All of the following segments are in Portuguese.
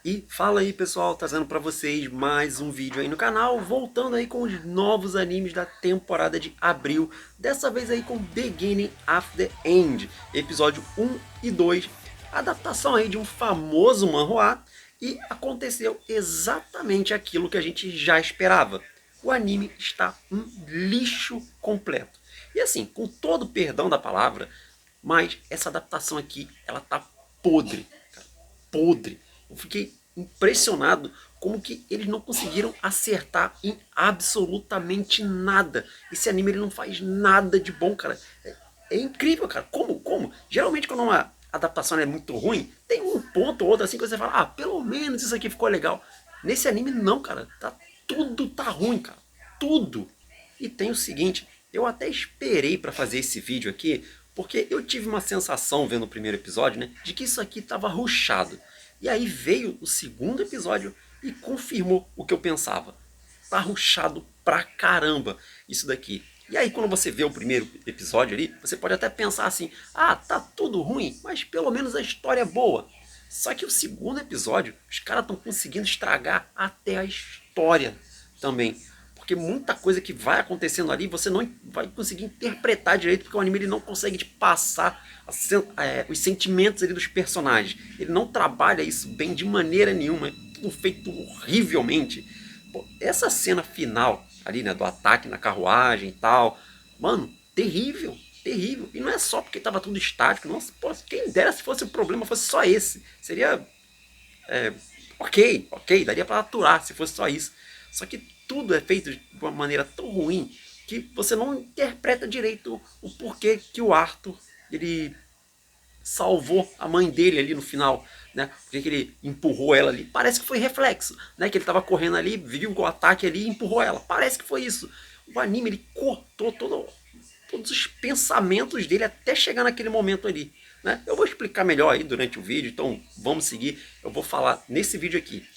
E fala aí pessoal, trazendo pra vocês mais um vídeo aí no canal, voltando aí com os novos animes da temporada de abril, dessa vez aí com Beginning of the End, episódio 1 e 2, adaptação aí de um famoso manhwa, e aconteceu exatamente aquilo que a gente já esperava. O anime está um lixo completo. E assim, com todo o perdão da palavra, mas essa adaptação aqui, ela tá podre, cara, podre. Eu fiquei impressionado como que eles não conseguiram acertar em absolutamente nada. Esse anime ele não faz nada de bom, cara. É incrível, cara. Como? Geralmente quando uma adaptação é muito ruim, tem um ponto ou outro assim que você fala, ah, pelo menos isso aqui ficou legal. Nesse anime não, cara. Tudo tá ruim, cara. Tudo. E tem o seguinte, eu até esperei para fazer esse vídeo aqui, porque eu tive uma sensação vendo o primeiro episódio, né, de que isso aqui tava rushado. E aí veio o segundo episódio e confirmou o que eu pensava. Tá rushado pra caramba isso daqui. E aí quando você vê o primeiro episódio ali, você pode até pensar assim, ah, tá tudo ruim, mas pelo menos a história é boa. Só que o segundo episódio, os caras estão conseguindo estragar até a história também. Porque muita coisa que vai acontecendo ali você não vai conseguir interpretar direito, porque o anime ele não consegue te passar os sentimentos ali dos personagens. Ele não trabalha isso bem de maneira nenhuma, é tudo feito horrivelmente. Pô, essa cena final ali, né, do ataque na carruagem e tal, mano, terrível, terrível. E não é só porque tava tudo estático, nossa, pô, quem dera se fosse o problema fosse só esse. Seria ok, daria para aturar se fosse só isso. Só que tudo é feito de uma maneira tão ruim que você não interpreta direito o porquê que o Arthur ele salvou a mãe dele ali no final, né? Porque que ele empurrou ela ali. Parece que foi reflexo, né? Que ele tava correndo ali, viu o ataque ali e empurrou ela. Parece que foi isso. O anime ele cortou todos os pensamentos dele até chegar naquele momento ali. Né? Eu vou explicar melhor aí durante o vídeo, então vamos seguir. Eu vou falar nesse vídeo aqui,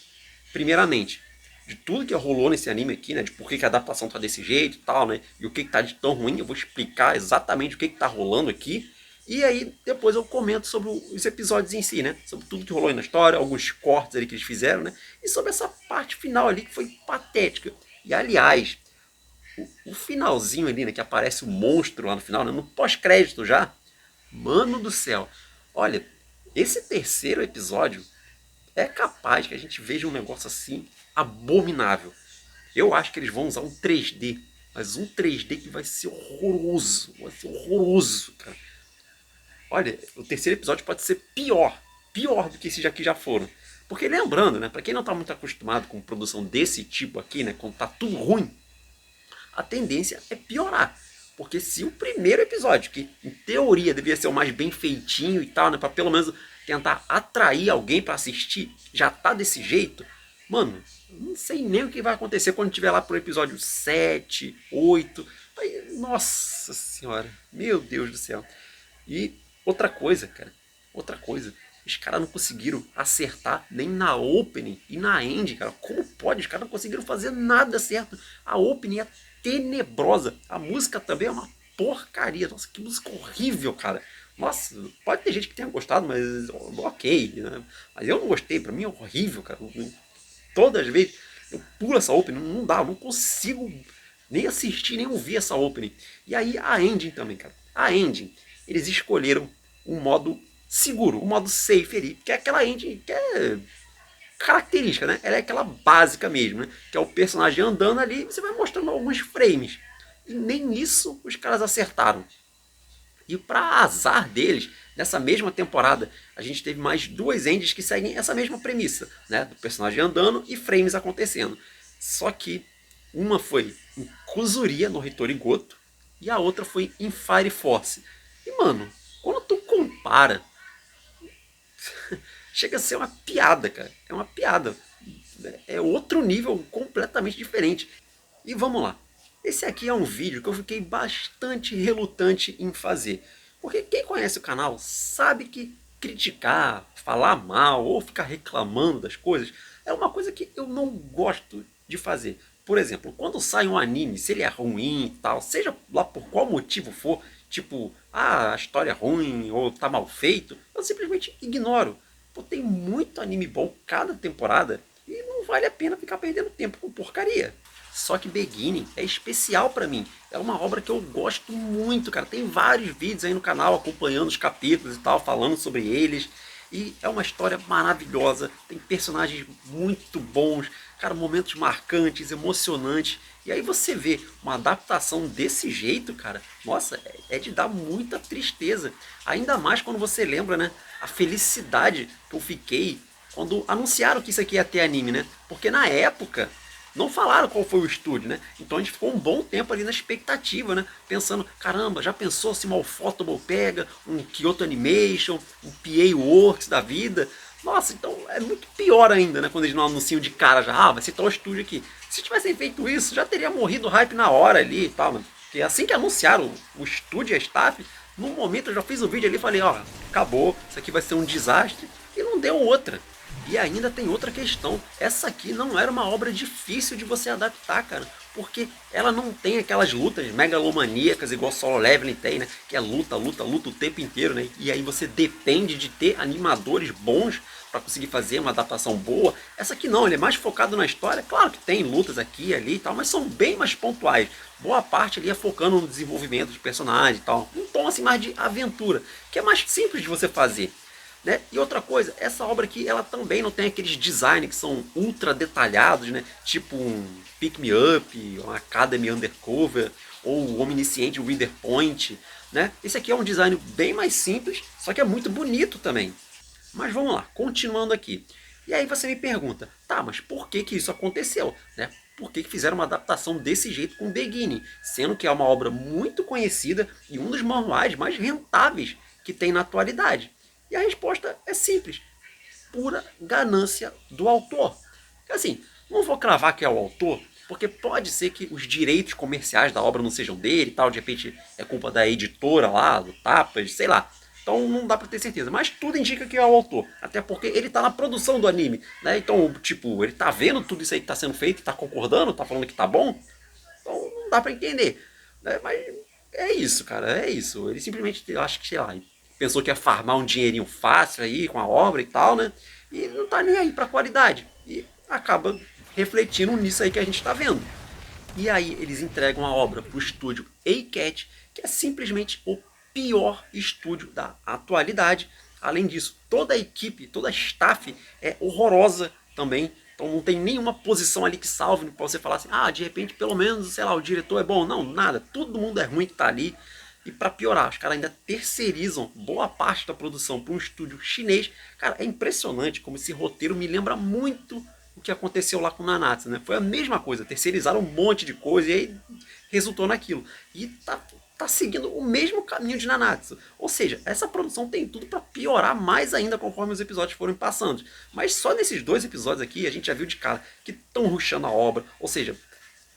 primeiramente, de tudo que rolou nesse anime aqui, né? De por que a adaptação tá desse jeito e tal, né? E o que tá de tão ruim. Eu vou explicar exatamente o que tá rolando aqui. E aí depois eu comento sobre os episódios em si, né? Sobre tudo que rolou aí na história, alguns cortes ali que eles fizeram, né? E sobre essa parte final ali que foi patética. E aliás, o finalzinho ali, né? Que aparece o monstro lá no final, né? No pós-crédito já. Mano do céu. Olha, esse terceiro episódio é capaz que a gente veja um negócio assim abominável. Eu acho que eles vão usar um 3D, mas um 3D que vai ser horroroso, cara. Olha, o terceiro episódio pode ser pior do que esses aqui já foram. Porque lembrando, né, para quem não tá muito acostumado com produção desse tipo aqui, né, quando tá tudo ruim, a tendência é piorar. Porque se o primeiro episódio, que em teoria deveria ser o mais bem feitinho e tal, né, para pelo menos tentar atrair alguém para assistir, já tá desse jeito, mano, não sei nem o que vai acontecer quando tiver lá pro episódio 7, 8. Aí, nossa senhora, meu Deus do céu. E outra coisa, cara, outra coisa. Os caras não conseguiram acertar nem na opening e na end, cara. Como pode? Os caras não conseguiram fazer nada certo. A opening é tenebrosa. A música também é uma porcaria. Nossa, que música horrível, cara. Nossa, pode ter gente que tenha gostado, mas ok. Né? Mas eu não gostei. Pra mim é horrível, cara. Todas as vezes eu pulo essa opening. Não dá, eu não consigo nem assistir, nem ouvir essa opening. E aí a ending também, cara. A ending, eles escolheram um modo seguro, um modo safe ali, que é aquela engine que é característica, né? Ela é aquela básica mesmo, né? Que é o personagem andando ali e você vai mostrando alguns frames. E nem isso os caras acertaram. E para azar deles, nessa mesma temporada, a gente teve mais duas endings que seguem essa mesma premissa, né? Do personagem andando e frames acontecendo. Só que uma foi em Kuzuria, no Hitori Goto, e a outra foi em Fire Force. E, mano, quando tu compara, chega a ser uma piada, cara. É uma piada. É outro nível completamente diferente. E vamos lá. Esse aqui é um vídeo que eu fiquei bastante relutante em fazer. Porque quem conhece o canal sabe que criticar, falar mal ou ficar reclamando das coisas é uma coisa que eu não gosto de fazer. Por exemplo, quando sai um anime, se ele é ruim e tal, seja lá por qual motivo for, tipo, ah, a história é ruim ou tá mal feito, eu simplesmente ignoro. Pô, tem muito anime bom cada temporada e não vale a pena ficar perdendo tempo com porcaria. Só que Beginning é especial pra mim. É uma obra que eu gosto muito, cara. Tem vários vídeos aí no canal acompanhando os capítulos e tal, falando sobre eles. E é uma história maravilhosa. Tem personagens muito bons, cara, momentos marcantes, emocionantes. E aí você vê uma adaptação desse jeito, cara, nossa, é de dar muita tristeza. Ainda mais quando você lembra, né, a felicidade que eu fiquei quando anunciaram que isso aqui ia ter anime, né? Porque na época não falaram qual foi o estúdio, né? Então a gente ficou um bom tempo ali na expectativa, né? Pensando, caramba, já pensou se uma Ufotable pega um Kyoto Animation, um PA Works da vida? Nossa, então é muito pior ainda, né? Quando eles não anunciam de cara já, vai ser tal estúdio aqui. Se tivessem feito isso, já teria morrido o hype na hora ali e tal, mano. Porque assim que anunciaram o estúdio e a staff, no momento eu já fiz o vídeo ali e falei, acabou, isso aqui vai ser um desastre. E não deu outra. E ainda tem outra questão. Essa aqui não era uma obra difícil de você adaptar, cara. Porque ela não tem aquelas lutas megalomaníacas igual Solo Leveling tem, né? Que é luta, luta, luta o tempo inteiro, né? E aí você depende de ter animadores bons para conseguir fazer uma adaptação boa. Essa aqui não, ele é mais focado na história. Claro que tem lutas aqui e ali e tal, mas são bem mais pontuais. Boa parte ali é focando no desenvolvimento de personagem e tal. Um tom assim mais de aventura, que é mais simples de você fazer. Né? E outra coisa, essa obra aqui ela também não tem aqueles designs que são ultra detalhados, né? Tipo um Pick Me Up, um Academy Undercover ou o Omnisciente Reader Point. Né? Esse aqui é um design bem mais simples, só que é muito bonito também. Mas vamos lá, continuando aqui. E aí você me pergunta, tá, mas por que isso aconteceu? Né? Por que fizeram uma adaptação desse jeito com Beginning? Sendo que é uma obra muito conhecida e um dos manuais mais rentáveis que tem na atualidade. E a resposta é simples. Pura ganância do autor. Assim, não vou cravar que é o autor, porque pode ser que os direitos comerciais da obra não sejam dele e tal, de repente é culpa da editora lá, do Tapas, sei lá. Então não dá pra ter certeza, mas tudo indica que é o autor, até porque ele tá na produção do anime, né? Então, tipo, ele tá vendo tudo isso aí que tá sendo feito, tá concordando, tá falando que tá bom, então não dá pra entender, né? Mas é isso, cara, é isso. Ele simplesmente, eu acho que, sei lá, pensou que ia farmar um dinheirinho fácil aí com a obra e tal, né? E não tá nem aí pra qualidade. E acaba refletindo nisso aí que a gente tá vendo. E aí eles entregam a obra pro estúdio A-Cat, que é simplesmente o pior estúdio da atualidade. Além disso, toda a equipe, toda a staff é horrorosa também. Então não tem nenhuma posição ali que salve para você falar assim, de repente pelo menos, sei lá, o diretor é bom. Não, nada. Todo mundo é ruim que tá ali. E para piorar, os caras ainda terceirizam boa parte da produção para um estúdio chinês. Cara, é impressionante como esse roteiro me lembra muito o que aconteceu lá com o Nanatsu, né? Foi a mesma coisa, terceirizaram um monte de coisa e aí resultou naquilo. E tá seguindo o mesmo caminho de Nanatsu. Ou seja, essa produção tem tudo para piorar mais ainda conforme os episódios forem passando. Mas só nesses 2 episódios aqui a gente já viu de cara que estão rushando a obra. Ou seja,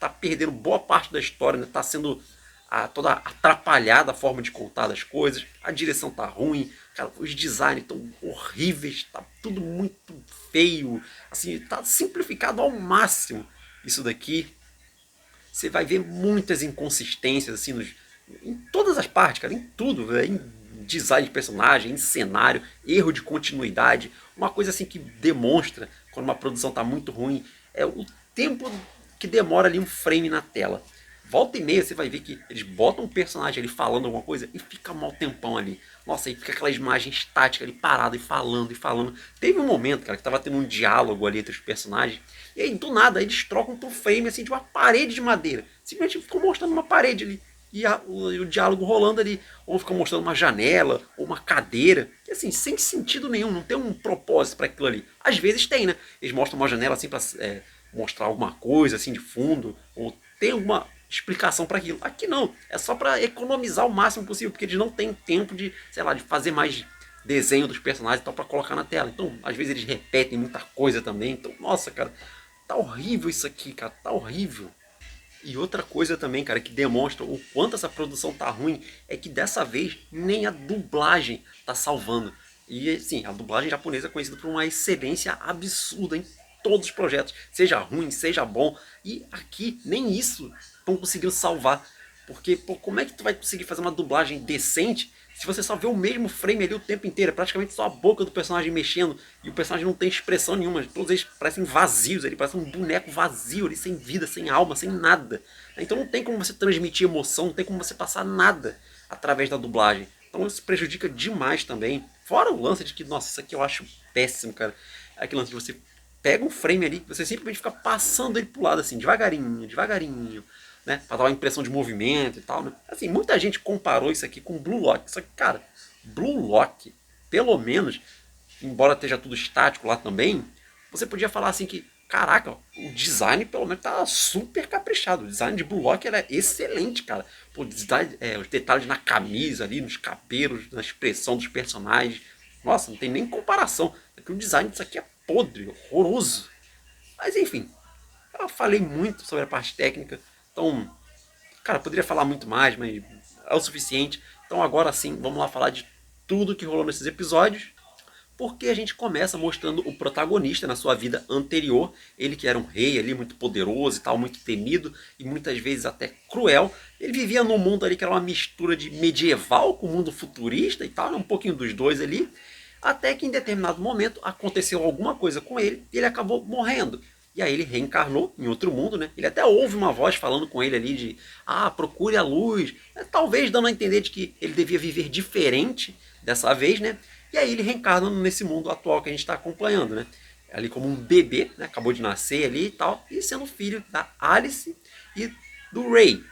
tá perdendo boa parte da história, né? Tá sendo toda atrapalhada a forma de contar as coisas, a direção tá ruim, cara, os designs estão horríveis, tá tudo muito feio, assim, tá simplificado ao máximo isso daqui. Você vai ver muitas inconsistências assim em todas as partes, cara, em tudo, em design de personagem, em cenário, erro de continuidade, uma coisa assim que demonstra quando uma produção tá muito ruim é o tempo que demora ali um frame na tela. Volta e meia você vai ver que eles botam um personagem ali falando alguma coisa e fica mal tempão ali. Nossa, aí fica aquela imagem estática ali parada e falando e falando. Teve um momento, cara, que tava tendo um diálogo ali entre os personagens. E aí, do nada, eles trocam pro frame assim de uma parede de madeira. Simplesmente ficou mostrando uma parede ali. E o diálogo rolando ali. Ou fica mostrando uma janela, ou uma cadeira. E assim, sem sentido nenhum, não tem um propósito para aquilo ali. Às vezes tem, né? Eles mostram uma janela assim pra mostrar alguma coisa assim de fundo. Ou tem alguma explicação para aquilo. Aqui não, é só para economizar o máximo possível, porque eles não têm tempo de, sei lá, de fazer mais desenho dos personagens e tal para colocar na tela. Então, às vezes eles repetem muita coisa também. Então, nossa, cara, tá horrível isso aqui, cara, tá horrível. E outra coisa também, cara, que demonstra o quanto essa produção tá ruim, é que dessa vez nem a dublagem tá salvando. E sim, a dublagem japonesa é conhecida por uma excelência absurda em todos os projetos, seja ruim, seja bom. E aqui nem isso estão conseguindo salvar. Porque, pô, como é que tu vai conseguir fazer uma dublagem decente se você só vê o mesmo frame ali o tempo inteiro, é praticamente só a boca do personagem mexendo, e o personagem não tem expressão nenhuma, todos eles parecem vazios, ele parece um boneco vazio ali, sem vida, sem alma, sem nada. Então não tem como você transmitir emoção, não tem como você passar nada através da dublagem. Então isso prejudica demais também. Fora o lance de que, nossa, isso aqui eu acho péssimo, cara. É aquele lance de você pega um frame ali, você simplesmente fica passando ele pro lado assim, devagarinho, devagarinho, né? Pra dar uma impressão de movimento e tal, né? Assim, muita gente comparou isso aqui com Blue Lock. Só que, cara, Blue Lock, pelo menos, embora esteja tudo estático lá também, você podia falar assim que, caraca, o design pelo menos tá super caprichado. O design de Blue Lock era excelente, cara. Pô, design, os detalhes na camisa ali, nos cabelos, na expressão dos personagens. Nossa, não tem nem comparação. O design disso aqui é podre, horroroso. Mas enfim, eu falei muito sobre a parte técnica. Então, cara, eu poderia falar muito mais, mas é o suficiente. Então agora sim, vamos lá falar de tudo que rolou nesses episódios. Porque a gente começa mostrando o protagonista na sua vida anterior, ele que era um rei ali muito poderoso e tal, muito temido e muitas vezes até cruel. Ele vivia num mundo ali que era uma mistura de medieval com mundo futurista e tal, um pouquinho dos dois ali. Até que em determinado momento aconteceu alguma coisa com ele e ele acabou morrendo. E aí ele reencarnou em outro mundo, né? Ele até ouve uma voz falando com ele ali de procure a luz. Talvez dando a entender de que ele devia viver diferente dessa vez, né? E aí ele reencarna nesse mundo atual que a gente está acompanhando, né? Ali como um bebê, né? Acabou de nascer ali e tal, e sendo filho da Alice e do Ray.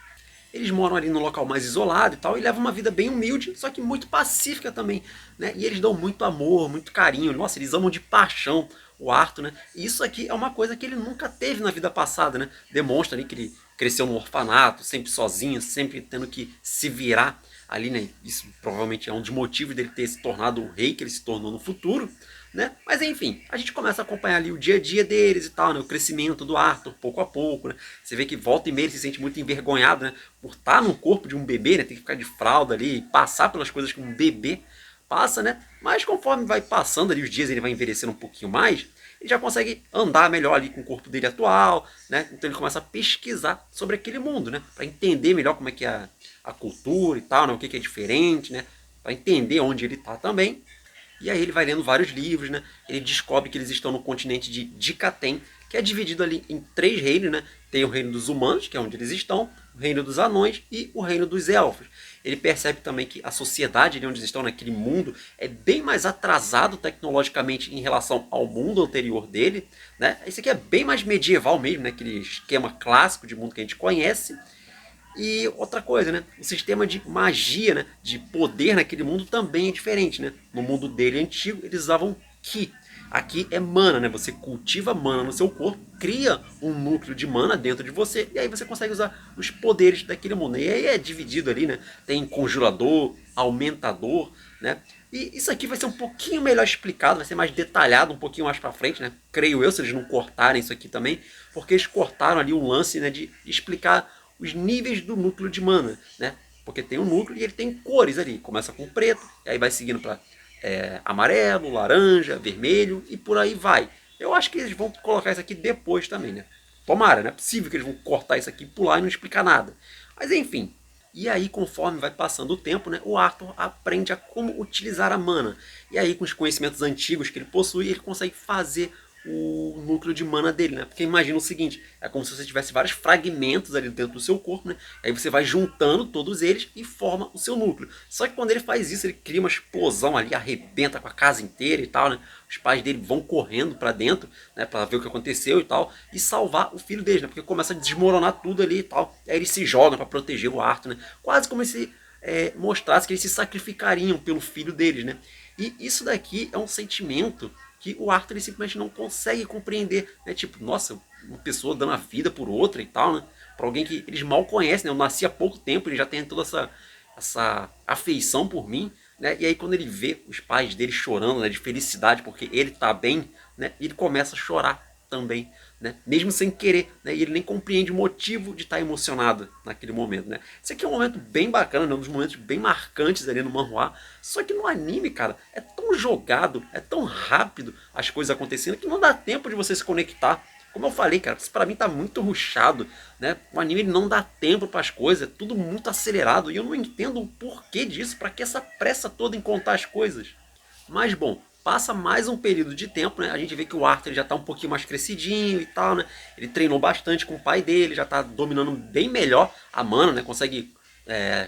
Eles moram ali num local mais isolado e tal, e levam uma vida bem humilde, só que muito pacífica também, né? E eles dão muito amor, muito carinho. Nossa, eles amam de paixão o Arthur, né? E isso aqui é uma coisa que ele nunca teve na vida passada, né? Demonstra ali que ele cresceu no orfanato, sempre sozinho, sempre tendo que se virar ali, né? Isso provavelmente é um dos motivos dele ter se tornado o rei que ele se tornou no futuro, né? Mas enfim, a gente começa a acompanhar ali o dia a dia deles e tal, né? O crescimento do Arthur, pouco a pouco, né? Você vê que volta e meia ele se sente muito envergonhado, né? Por estar no corpo de um bebê, né? Tem que ficar de fralda ali, passar pelas coisas que um bebê passa, né? Mas conforme vai passando ali os dias, ele vai envelhecendo um pouquinho mais, ele já consegue andar melhor ali com o corpo dele atual, né? Então ele começa a pesquisar sobre aquele mundo, né? Para entender melhor como é que é a cultura e tal, né? O que é diferente, né? Para entender onde ele está também. E aí ele vai lendo vários livros, né? Ele descobre que eles estão no continente de Dicatem, que é dividido ali em 3 reinos, né? Tem o reino dos humanos, que é onde eles estão, o reino dos anões e o reino dos elfos. Ele percebe também que a sociedade ali onde eles estão, naquele mundo, é bem mais atrasado tecnologicamente em relação ao mundo anterior dele, né? Esse aqui é bem mais medieval mesmo, né? Aquele esquema clássico de mundo que a gente conhece. E outra coisa, né? O sistema de magia, né? De poder naquele mundo também é diferente, né? No mundo dele antigo, eles usavam Ki. Aqui é mana, né? Você cultiva mana no seu corpo, cria um núcleo de mana dentro de você, e aí você consegue usar os poderes daquele mundo. E aí é dividido ali, né? Tem conjurador, aumentador, né? E isso aqui vai ser um pouquinho melhor explicado, vai ser mais detalhado um pouquinho mais pra frente, né? Creio eu, se eles não cortarem isso aqui também, porque eles cortaram ali um lance, né? De explicar os níveis do núcleo de mana, né? Porque tem um núcleo e ele tem cores ali. Começa com preto, e aí vai seguindo para amarelo, laranja, vermelho e por aí vai. Eu acho que eles vão colocar isso aqui depois também, né? Tomara, não é possível que eles vão cortar isso aqui, pular e não explicar nada. Mas enfim. E aí, conforme vai passando o tempo, né, o Arthur aprende a como utilizar a mana. E aí, com os conhecimentos antigos que ele possui, ele consegue fazer o núcleo de mana dele, né? Porque imagina o seguinte, é como se você tivesse vários fragmentos ali dentro do seu corpo, né? Aí você vai juntando todos eles e forma o seu núcleo. Só que quando ele faz isso, ele cria uma explosão ali, arrebenta com a casa inteira e tal, né? Os pais dele vão correndo pra dentro, né? Pra ver o que aconteceu e tal, e salvar o filho deles, né? Porque começa a desmoronar tudo ali e tal. E aí eles se jogam pra proteger o Arthur, né? Quase como se mostrasse que eles se sacrificariam pelo filho deles, né? E isso daqui é um sentimento que o Arthur ele simplesmente não consegue compreender, né? Tipo, nossa, uma pessoa dando a vida por outra e tal, né? Pra alguém que eles mal conhecem, né? Eu nasci há pouco tempo, ele já tem toda essa afeição por mim, né? E aí quando ele vê os pais dele chorando, né? De felicidade porque ele tá bem, né? Ele começa a chorar também, né? Mesmo sem querer, né? E ele nem compreende o motivo de estar emocionado naquele momento, né? Esse aqui é um momento bem bacana, né? Um dos momentos bem marcantes ali no manhwa. Só que no anime, cara, é tão jogado, é tão rápido as coisas acontecendo que não dá tempo de você se conectar Como eu falei, cara, isso pra mim tá muito rushado, né? O anime ele não dá tempo pras coisas, é tudo muito acelerado e eu não entendo o porquê disso, pra que essa pressa toda em contar as coisas. Mas bom, passa mais um período de tempo, né? A gente vê que o Arthur já tá um pouquinho mais crescidinho e tal, né? Ele treinou bastante com o pai dele, já tá dominando bem melhor a mana, né? Consegue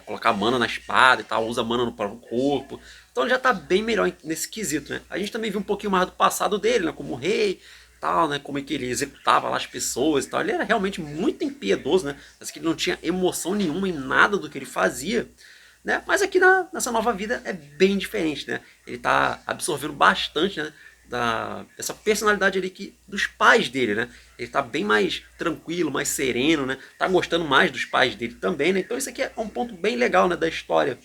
colocar mana na espada e tal, usa mana no próprio corpo. Então ele já tá bem melhor nesse quesito, né? A gente também viu um pouquinho mais do passado dele, né? Como rei, tal, né? Como é que ele executava lá as pessoas e tal. Ele era realmente muito impiedoso, né? Mas que ele não tinha emoção nenhuma em nada do que ele fazia. Né? Mas aqui nessa nova vida é bem diferente, né? Ele está absorvendo bastante, né, dessa personalidade ali dos pais dele, né? Ele está bem mais tranquilo, mais sereno, né? Tá gostando mais dos pais dele também, né? Então isso aqui é um ponto bem legal, né, da história.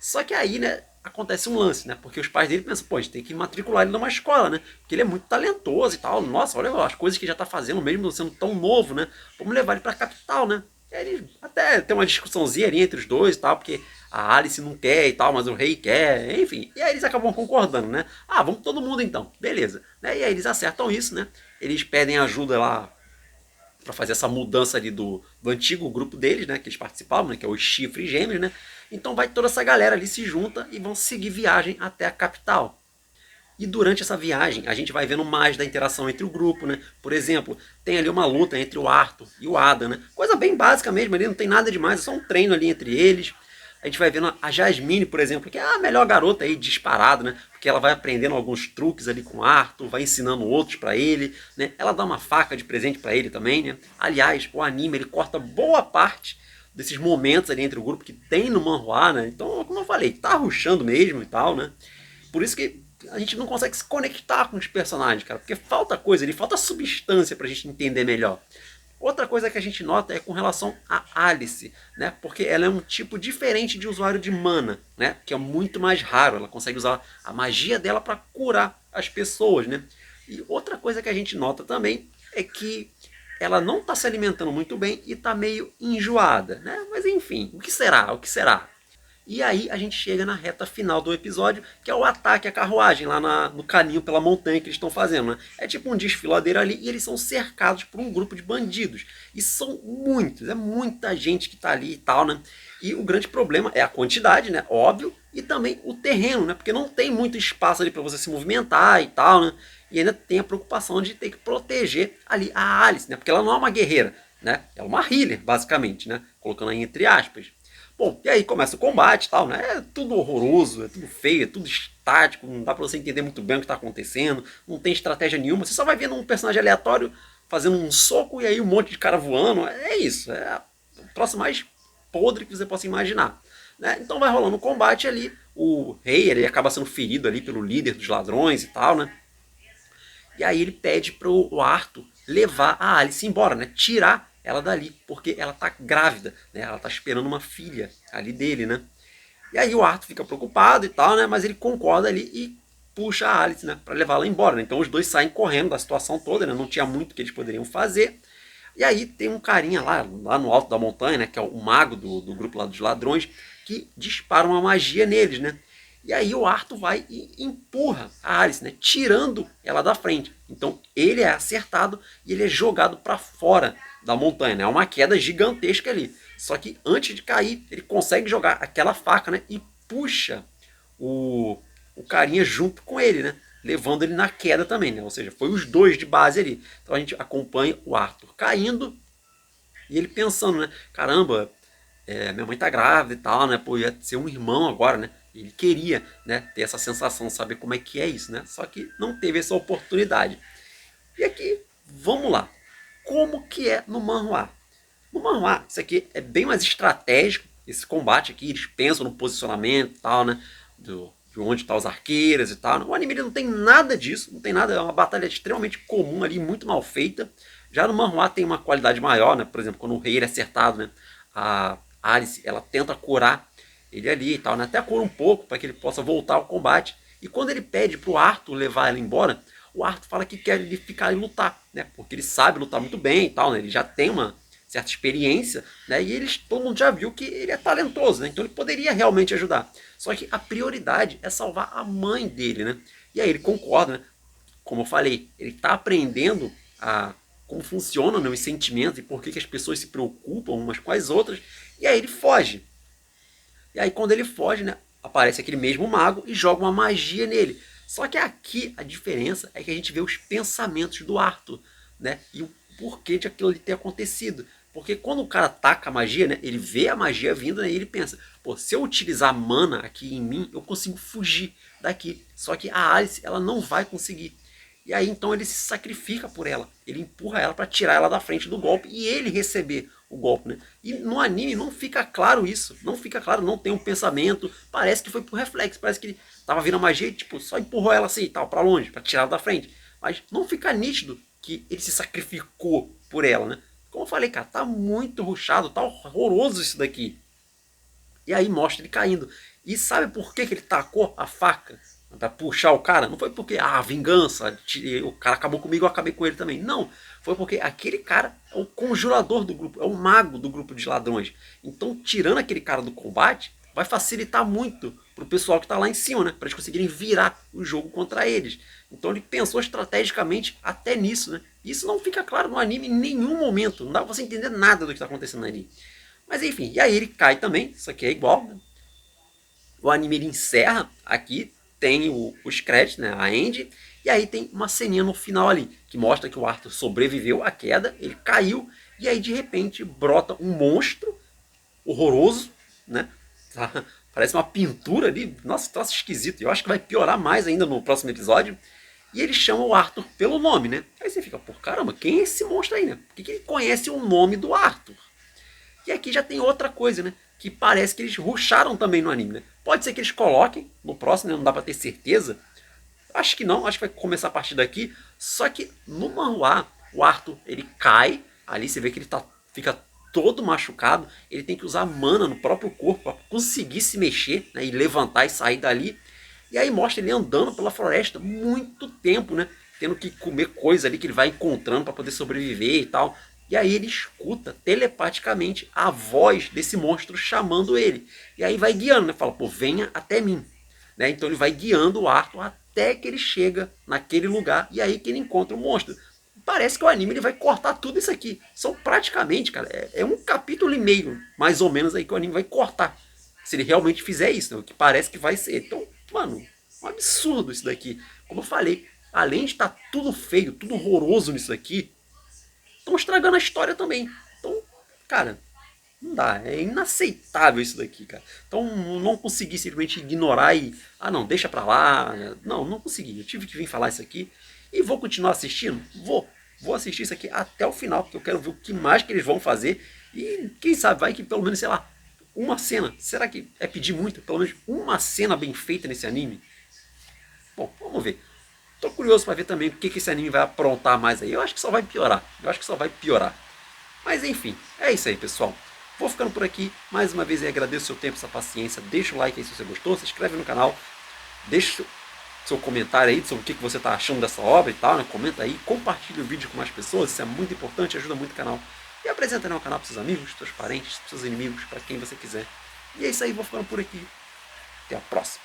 Só que aí, né, acontece um lance, né? Porque os pais dele pensam, pô, a gente tem que matricular ele numa escola, né? Porque ele é muito talentoso e tal. Nossa, olha as coisas que já tá fazendo, mesmo sendo tão novo, né? Vamos levar ele pra capital, né? E aí ele até tem uma discussãozinha ali entre os dois e tal, porque a Alice não quer e tal, mas o rei quer, enfim. E aí eles acabam concordando, né? Ah, vamos todo mundo então, beleza. Né? E aí eles acertam isso, né? Eles pedem ajuda lá para fazer essa mudança ali do antigo grupo deles, né, que eles participavam, né, que é os Chifres Gêmeos, né? Então vai toda essa galera ali se junta e vão seguir viagem até a capital. E durante essa viagem, a gente vai vendo mais da interação entre o grupo, né? Por exemplo, tem ali uma luta entre o Arthur e o Adam, né? Coisa bem básica mesmo, ali não tem nada demais, é só um treino ali entre eles. A gente vai vendo a Jasmine, por exemplo, que é a melhor garota aí disparado, né? Porque ela vai aprendendo alguns truques ali com o Arthur, vai ensinando outros para ele, né? Ela dá uma faca de presente para ele também, né? Aliás, o anime ele corta boa parte desses momentos ali entre o grupo que tem no manhwa, né? Então, como eu falei, tá rushando mesmo e tal, né? Por isso que a gente não consegue se conectar com os personagens, cara, porque falta coisa ali, falta substância pra gente entender melhor. Outra coisa que a gente nota é com relação a Alice, né? Porque ela é um tipo diferente de usuário de mana, né? Que é muito mais raro. Ela consegue usar a magia dela para curar as pessoas, né? E outra coisa que a gente nota também é que ela não está se alimentando muito bem e está meio enjoada, né? Mas enfim, o que será? O que será? E aí a gente chega na reta final do episódio, que é o ataque à carruagem lá no caminho pela montanha que eles estão fazendo, né? É tipo um desfiladeiro ali e eles são cercados por um grupo de bandidos. E são muitos, é muita gente que tá ali e tal, né? E o grande problema é a quantidade, né? Óbvio, e também o terreno, né? Porque não tem muito espaço ali para você se movimentar e tal, né? E ainda tem a preocupação de ter que proteger ali a Alice, né? Porque ela não é uma guerreira, né? Ela é uma healer, basicamente, né? Colocando aí entre aspas. Bom, e aí começa o combate e tal, né? É tudo horroroso, é tudo feio, é tudo estático, não dá pra você entender muito bem o que tá acontecendo, não tem estratégia nenhuma, você só vai vendo um personagem aleatório fazendo um soco e aí um monte de cara voando. É isso, é o troço mais podre que você possa imaginar. Né? Então vai rolando um combate ali, o rei ele acaba sendo ferido ali pelo líder dos ladrões e tal, né? E aí ele pede pro Arthur levar a Alice embora, né? Tirar ela dali, porque ela tá grávida, né? Ela tá esperando uma filha ali dele, né? E aí o Arthur fica preocupado e tal, né? Mas ele concorda ali e puxa a Alice, né? Pra levá-la embora, né? Então os dois saem correndo da situação toda, né? Não tinha muito que eles poderiam fazer. E aí tem um carinha lá no alto da montanha, né? Que é o mago do grupo lá dos ladrões, que dispara uma magia neles, né? E aí o Arthur vai e empurra a Alice, né? Tirando ela da frente. Então ele é acertado e ele é jogado para fora da montanha, né? É uma queda gigantesca ali. Só que antes de cair, ele consegue jogar aquela faca, né? E puxa o carinha junto com ele, né? Levando ele na queda também, né? Ou seja, foi os dois de base ali. Então a gente acompanha o Arthur caindo e ele pensando, né? Caramba, minha mãe tá grávida e tal, né? Pô, ia ser um irmão agora, né? Ele queria, né, ter essa sensação, saber como é que é isso, né? Só que não teve essa oportunidade. E aqui, vamos lá. Como que é no manhwa? No manhwa, isso aqui é bem mais estratégico. Esse combate aqui, eles pensam no posicionamento e tal, né? De onde estão os arqueiros e tal. O anime não tem nada disso, não tem nada. É uma batalha extremamente comum ali, muito mal feita. Já no manhwa tem uma qualidade maior, né? Por exemplo, quando o rei é acertado, né? A Alice, ela tenta curar ele ali e tal, né? Até cura um pouco para que ele possa voltar ao combate. E quando ele pede pro Arthur levar ela embora, o Arthur fala que quer ele ficar e lutar, né? Porque ele sabe lutar muito bem e tal, né? Ele já tem uma certa experiência, né? E todo mundo já viu que ele é talentoso, né? Então ele poderia realmente ajudar. Só que a prioridade é salvar a mãe dele, né? E aí ele concorda, né? Como eu falei, ele está aprendendo como funcionam, né, os sentimentos e por que as pessoas se preocupam umas com as outras. E aí ele foge. E aí quando ele foge, né, aparece aquele mesmo mago e joga uma magia nele. Só que aqui a diferença é que a gente vê os pensamentos do Arthur, né? E o porquê de aquilo ali ter acontecido. Porque quando o cara taca a magia, né, ele vê a magia vindo, né, e ele pensa, pô, se eu utilizar mana aqui em mim, eu consigo fugir daqui. Só que a Alice, ela não vai conseguir. E aí então ele se sacrifica por ela. Ele empurra ela para tirar ela da frente do golpe e ele receber o golpe, né? E no anime não fica claro isso. Não fica claro, não tem um pensamento. Parece que foi por reflexo. Parece que ele tava vindo a magia e tipo, só empurrou ela assim e tal, para longe, para tirar ela da frente. Mas não fica nítido que ele se sacrificou por ela, né? Como eu falei, cara, tá muito rushado, tá horroroso isso daqui. E aí mostra ele caindo. E sabe por que ele tacou a faca pra puxar o cara? Não foi porque, vingança, o cara acabou comigo, eu acabei com ele também. Não, foi porque aquele cara é o conjurador do grupo, é o mago do grupo de ladrões. Então, tirando aquele cara do combate, vai facilitar muito pro pessoal que tá lá em cima, né? Pra eles conseguirem virar o jogo contra eles. Então ele pensou estrategicamente até nisso, né? Isso não fica claro no anime em nenhum momento. Não dá pra você entender nada do que tá acontecendo no anime. Mas enfim, e aí ele cai também, isso aqui é igual, né? O anime ele encerra aqui, tem os créditos, né, a end, e aí tem uma ceninha no final ali, que mostra que o Arthur sobreviveu à queda, ele caiu, e aí de repente brota um monstro horroroso, né? Parece uma pintura ali, nossa, troço esquisito, eu acho que vai piorar mais ainda no próximo episódio. E ele chama o Arthur pelo nome, né? Aí você fica, por caramba, quem é esse monstro aí, né? Por que ele conhece o nome do Arthur? E aqui já tem outra coisa, né? Que parece que eles rusharam também no anime, né? Pode ser que eles coloquem no próximo, né? Não dá pra ter certeza. Acho que não, acho que vai começar a partir daqui. Só que no manhwa, o Arthur, ele cai, ali você vê que ele fica todo machucado, ele tem que usar mana no próprio corpo para conseguir se mexer, né? E levantar e sair dali. E aí mostra ele andando pela floresta muito tempo, né? Tendo que comer coisa ali que ele vai encontrando para poder sobreviver e tal. E aí ele escuta telepaticamente a voz desse monstro chamando ele. E aí vai guiando, né? Fala, pô, venha até mim. Né? Então ele vai guiando o Arthur até que ele chega naquele lugar e aí que ele encontra o monstro. Parece que o anime ele vai cortar tudo isso aqui. São praticamente, cara, é um capítulo e meio, mais ou menos, aí que o anime vai cortar. Se ele realmente fizer isso, né? O que parece que vai ser. Então, mano, um absurdo isso daqui. Como eu falei, além de estar tudo feio, tudo horroroso nisso aqui, estão estragando a história também. Então, cara, não dá. É inaceitável isso daqui, cara. Então, não consegui simplesmente ignorar e... não, deixa pra lá. Não, não consegui. Eu tive que vir falar isso aqui. E vou continuar assistindo? Vou. Vou assistir isso aqui até o final, porque eu quero ver o que mais que eles vão fazer. E quem sabe vai que pelo menos, sei lá, uma cena. Será que é pedir muito? Pelo menos uma cena bem feita nesse anime? Bom, vamos ver. Tô curioso para ver também o que esse anime vai aprontar mais aí. Eu acho que só vai piorar. Eu acho que só vai piorar. Mas enfim, é isso aí, pessoal. Vou ficando por aqui. Mais uma vez eu agradeço o seu tempo, sua paciência. Deixa o like aí se você gostou. Se inscreve no canal. Deixa seu comentário aí sobre o que você está achando dessa obra e tal, né? Comenta aí, compartilha o vídeo com mais pessoas, isso é muito importante, ajuda muito o canal. E apresenta, né, o canal para seus amigos, seus parentes, seus inimigos, para quem você quiser. E é isso aí, vou ficando por aqui. Até a próxima.